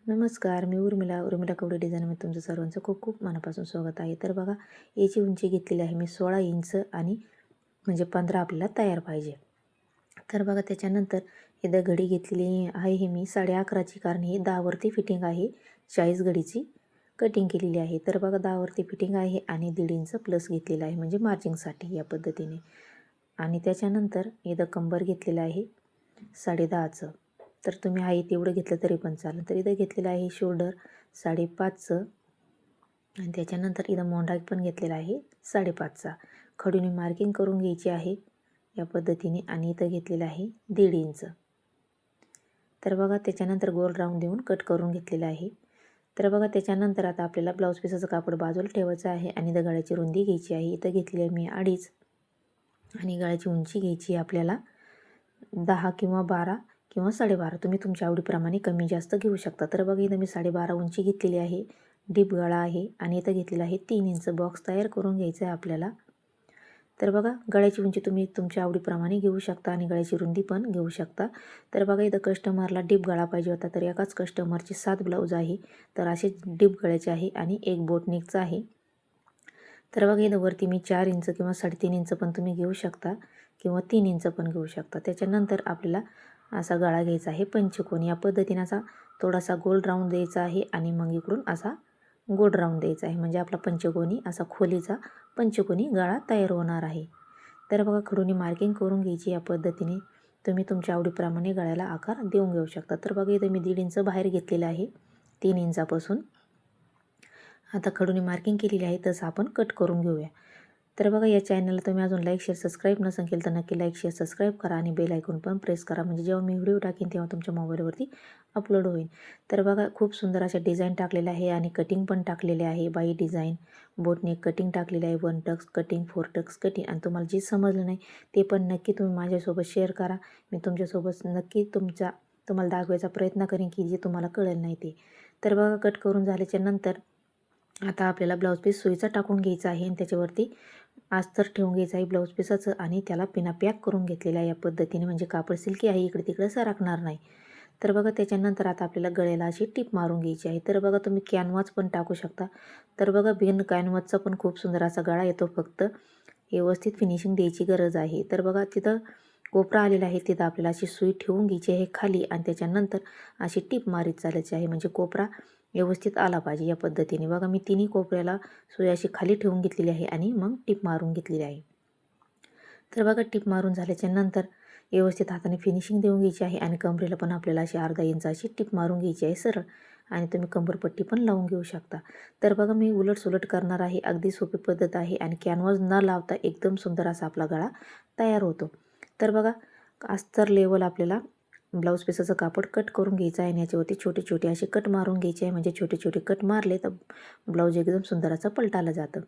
नमस्कार, मी उर्मिला कवडे डिझाईनमध्ये तुमचं सर्वांचं खूप खूप मनापासून स्वागत आहे. तर बघा, याची उंची घेतलेली आहे मी 16 इंच आणि म्हणजे 15 आपल्याला तयार पाहिजे. तर बघा त्याच्यानंतर इथं घडी घेतलेली आहे ही मी 11.5ची, कारण ही 10 वरती फिटिंग आहे. 40 घडीची कटिंग केलेली आहे. तर बघा 10 वरती फिटिंग आहे आणि 1.5 इंच प्लस घेतलेलं आहे म्हणजे मार्जिंगसाठी या पद्धतीने. आणि त्याच्यानंतर इथं कंबर घेतलेलं आहे 10.5चं. तर तुम्ही आहे तेवढं घेतलं तरी पण चालेल. तर इथं घेतलेलं आहे शोल्डर 5.5चं आणि त्याच्यानंतर इथं मोंढा पण घेतलेला आहे 5.5चा. खडूने मार्किंग करून घ्यायची आहे या पद्धतीने आणि इथं घेतलेलं आहे 1.5 इंच. तर बघा त्याच्यानंतर गोल राऊंड देऊन कट करून घेतलेलं आहे. तर बघा त्याच्यानंतर आता आपल्याला ब्लाऊज पीसाचं कापड बाजूला ठेवायचं आहे आणि इथं गळ्याची रुंदी घ्यायची आहे. इथं घेतलेली आहे मी 2.5 आणि गळ्याची उंची घ्यायची आपल्याला 10 किंवा 12 किंवा 12.5, तुम्ही तुमच्या आवडीप्रमाणे कमी जास्त घेऊ शकता. तर बघा इथं मी 12.5 उंची घेतलेली आहे. डीप गळा आहे आणि इथं घेतलेला आहे 3 इंच. बॉक्स तयार करून घ्यायचा आहे आपल्याला. तर बघा गळ्याची उंची तुम्ही तुमच्या आवडीप्रमाणे घेऊ शकता आणि गळ्याची रुंदी पण घेऊ शकता. तर बघा इथं कस्टमरला डीप गळा पाहिजे होता, तर एकाच कस्टमरचे 7 ब्लाऊज आहे. तर असे डीप गळ्याचे आहे आणि एक बोटनेकचा आहे. तर बघा इथं वरती मी 4 इंच किंवा 3.5 इंच पण तुम्ही घेऊ शकता किंवा 3 इंच पण घेऊ शकता. त्याच्यानंतर आपल्याला असा गळा घ्यायचा आहे पंचकोनी. या पद्धतीने असा थोडासा गोल राऊंड द्यायचा आहे आणि मग इकडून असा गोल राऊंड द्यायचा आहे. म्हणजे आपला पंचकोनी असा खोलीचा पंचकोनी गळा तयार होणार आहे. तर बघा खडूनी मार्किंग करून घ्यायची या पद्धतीने. तुम्ही तुमच्या आवडीप्रमाणे गळ्याला आकार देऊन घेऊ शकता. तर बघा इथं मी 1.5 इंच बाहेर घेतलेलं आहे 3 इंचापासून. आता खडूने मार्किंग केलेली आहे तसं आपण कट करून घेऊया. तर बघा या चॅनलला तुम्ही अजून लाईक शेअर सबस्क्राईब नसेल केलं तर नक्की लाईक शेअर सबस्क्राईब करा आणि बेल आयकॉन पण प्रेस करा, म्हणजे जेव्हा मी व्हिडिओ टाकेन तेव्हा तुमच्या मोबाईलवरती अपलोड होईल. तर बघा खूप सुंदर अशा डिझाईन टाकलेल्या आहे आणि कटिंग पण टाकलेले आहे. बाई डिझाईन, बोटनेक कटिंग टाकलेलं आहे, 1 टक्स कटिंग, 4 टक्स कटिंग. आणि तुम्हाला जे समजलं नाही ते पण नक्की तुम्ही माझ्यासोबत शेअर करा. मी तुमच्यासोबत नक्की तुम्हाला दाखवायचा प्रयत्न करेन की जे तुम्हाला कळेल नाही ते. तर बघा कट करून झाल्याच्या नंतर आता आपल्याला ब्लाऊज पीस सुईचा टाकून घ्यायचा आहे आणि त्याच्यावरती अस्तर ठेवून घ्यायचं आहे ब्लाऊज पीसाचं आणि त्याला पिना पॅक करून घेतलेला आहे या पद्धतीने, म्हणजे कापड सिल्की आहे, इकडे तिकडे सरकणार नाही. तर बघा त्याच्यानंतर आता आपल्याला गळ्याला अशी टीप मारून घ्यायची आहे. तर बघा तुम्ही कॅनव्हास पण टाकू शकता. तर बघा बिन कॅनव्हासचा पण खूप सुंदर असा गळा येतो, फक्त व्यवस्थित फिनिशिंग द्यायची गरज आहे. तर बघा तिथं कोपरा आलेला आहे, तिथं आपल्याला अशी सुई ठेवून घ्यायची आहे खाली आणि त्याच्यानंतर अशी टीप मारीत चालायची आहे, म्हणजे कोपरा व्यवस्थित आला पाहिजे या पद्धतीने. बघा मी तिन्ही कोपऱ्याला सुई अशी खाली ठेवून घेतलेली आहे आणि मग टीप मारून घेतलेली आहे. तर बघा टीप मारून झाल्याच्या नंतर व्यवस्थित हाताने फिनिशिंग देऊन घ्यायची आहे आणि कमरेला पण आपल्याला अशी अर्धा इंचाची टीप मारून घ्यायची आहे सरळ, आणि तुम्ही कंबरपट्टी पण लावून घेऊ शकता. तर बघा मी उलटसुलट करणार आहे, अगदी सोपी पद्धत आहे आणि कॅनव्हास न लावता एकदम सुंदर असा आपला गळा तयार होतो. तर बघा अस्तर लेवल आपल्याला ब्लाऊज पीसाचं कापड कट करून घ्यायचं आहे आणि याच्यावरती छोटे छोटे असे कट मारून घ्यायचे आहे, म्हणजे छोटे छोटे कट मारले तर ब्लाऊज एकदम सुंदर असं पलटायला जातं.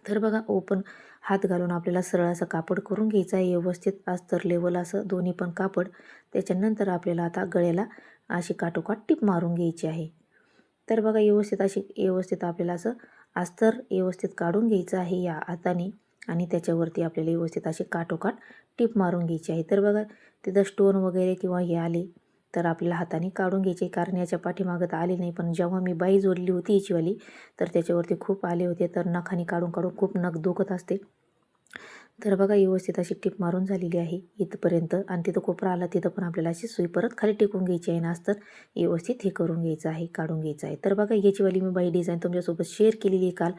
तर बघा ओपन हात घालून आपल्याला सरळ असं कापड करून घ्यायचं आहे व्यवस्थित, अस्तर लेवल असं दोन्ही पण कापड. त्याच्यानंतर आपल्याला आता गळ्याला अशी काठोकाठ टीप मारून घ्यायची आहे. तर बघा व्यवस्थित आपल्याला असं अस्तर व्यवस्थित काढून घ्यायचं आहे या हाताने आणि त्याच्यावरती आपल्याला व्यवस्थित अशी काठोकाठ टीप मारून घ्यायची आहे. तर बघा तिथं स्टोन वगैरे किंवा हे आले तर आपल्याला हाताने काढून घ्यायचे, कारण याच्या पाठीमागं तर आले नाही, पण जेव्हा मी बाई जोडली होती याचीवाली तर त्याच्यावरती खूप आले होते, तर नखाने काढून काढून खूप नख दुखत असते. तर बघा व्यवस्थित अशी टीप मारून झालेली आहे इथपर्यंत आणि तिथं कोपरा आला तिथं पण आपल्याला अशी सुई परत खाली टिकून घ्यायची आहे ना, तर व्यवस्थित हे करून घ्यायचं आहे, काढून घ्यायचं आहे. तर बघा याचीवाली मी बाई डिझाईन तुमच्यासोबत शेअर केलेली आहे काल,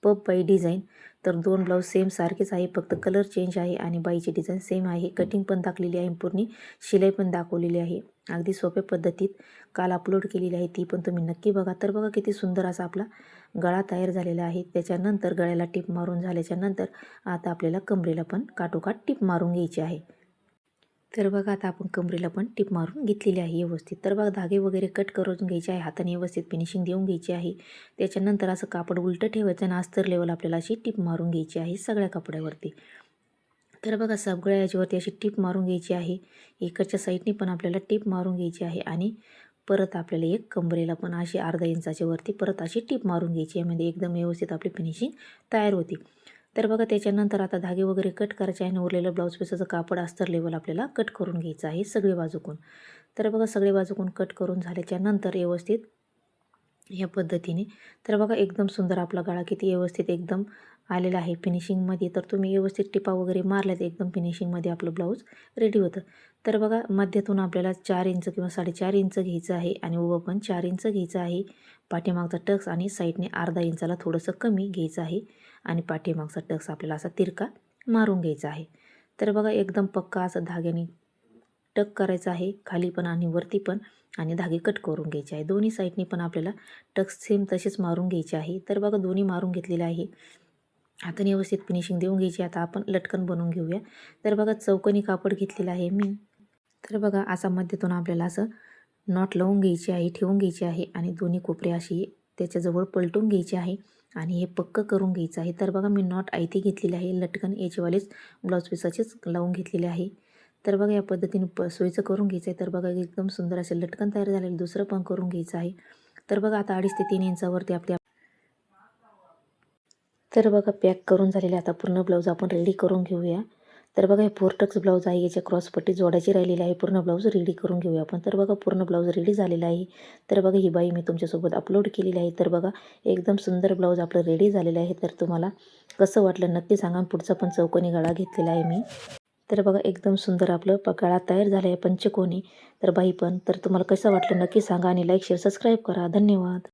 पप बाई डिझाईन. तर 2 ब्लाऊज सेम सारखेच आहे, फक्त कलर चेंज आहे आणि बाईची डिझाईन सेम आहे. कटिंग पण दाखवलेली आहे, पूर्ण शिलाई पण दाखवलेली आहे, अगदी सोप्या पद्धतीत काल अपलोड केलेली आहे, ती पण तुम्ही नक्की बघा. तर बघा किती सुंदर असा आपला गळा तयार झालेला आहे. त्याच्यानंतर गळ्याला टीप मारून झाल्याच्या नंतर आता आपल्याला कमरेला पण काठोकाठ टीप मारून घ्यायची आहे. तर बघा आता आपण कमरेला पण टीप मारून घेतलेली आहे व्यवस्थित. तर बघा धागे वगैरे कट करून घ्यायचे आहे, हाताने व्यवस्थित फिनिशिंग देऊन घ्यायची आहे. त्याच्यानंतर असं कापड उलटं ठेवायचं आणि अस्तर लेवल आपल्याला अशी टीप मारून घ्यायची आहे सगळ्या कपड्यावरती. तर बघा सगळ्या याच्यावरती अशी टीप मारून घ्यायची आहे. इकडच्या साईडने पण आपल्याला टीप मारून घ्यायची आहे आणि परत आपल्याला एक कमरेला पण अशी अर्धा इंचाच्या वरती परत अशी टीप मारून घ्यायची आहे, म्हणजे एकदम व्यवस्थित आपली फिनिशिंग तयार होती. तर बघा त्याच्यानंतर आता धागे वगैरे कट करायचे आहे आणि उरलेलं ब्लाऊज पीसाचं कापड अस्तर लेवल आपल्याला कट करून घ्यायचं आहे सगळे बाजूकून. तर बघा सगळे बाजूकून कट करून झाल्याच्या नंतर व्यवस्थित या पद्धतीने. तर बघा एकदम सुंदर आपला गळा किती व्यवस्थित एकदम आलेला आहे फिनिशिंगमध्ये. तर तुम्ही व्यवस्थित टिपा वगैरे मारल्या तर एकदम फिनिशिंगमध्ये आपलं ब्लाऊज रेडी होतं. तर बघा मध्यातून आपल्याला 4 इंच किंवा 4.5 इंच घ्यायचं आहे आणि उभं पण 4 इंच घ्यायचं आहे. पाठीमागचा टक्स आणि साईडने अर्धा इंचाला थोडंसं कमी घ्यायचं आहे आणि पाठीमागचा टक्स आपल्याला असा तिरका मारून घ्यायचा आहे. तर बघा एकदम पक्का असं धाग्याने टक करायचं आहे खाली पण आणि वरती पण आणि धागे कट करून घ्यायचे आहे. दोन्ही साईडनी पण आपल्याला टक्स सेम तसेच मारून घ्यायचे आहे. तर बघा दोन्ही मारून घेतलेले आहे. हाताने व्यवस्थित फिनिशिंग देऊन घ्यायची. आता आपण लटकन बनवून घेऊया. तर बघा चौकोनी कापड घेतलेलं आहे मी. तर बघा असा मध्यातून आपल्याला असं नॉट लावून घ्यायची आहे, ठेवून घ्यायची आहे आणि दोन्ही कोपरे अशी त्याच्याजवळ पलटून घ्यायची आहे आणि हे पक्कं करून घ्यायचं आहे. तर बघा मी नॉट आयती घेतलेली आहे, लटकन याचेवालेच ब्लाऊज पीसाचेच लावून घेतलेले आहे. तर बघा या पद्धतीने सोयीचं करून घ्यायचं आहे. तर बघा एकदम सुंदर असे लटकन तयार झालेलं दुसरं पण करून घ्यायचं आहे. तर बघा आता 2.5 ते 3 इंचावरती आपल्या तर बघा पॅक करून झालेले आता पूर्ण ब्लाऊज आपण रेडी करून घेऊया. तर बघा हे 4 टक्स ब्लाऊज आहे, याच्या क्रॉसपट्टी जोडायची राहिलेली आहे. पूर्ण ब्लाऊज रेडी करून घेऊया आपण. तर बघा पूर्ण ब्लाऊज रेडी झालेला आहे. तर बघा ही बाई मी तुमच्यासोबत अपलोड केलेली आहे. तर बघा एकदम सुंदर ब्लाऊज आपलं रेडी झालेलं आहे. तर तुम्हाला कसं वाटलं नक्की सांगा. पुढचा पण चौकोनी गळा घेतलेला आहे मी. तर बघा एकदम सुंदर आपलं गळा तयार झाला आहे पंचकोनी. तर बाई पण तर तुम्हाला कसं वाटलं नक्की सांगा आणि लाईक शेअर सबस्क्राईब करा. धन्यवाद.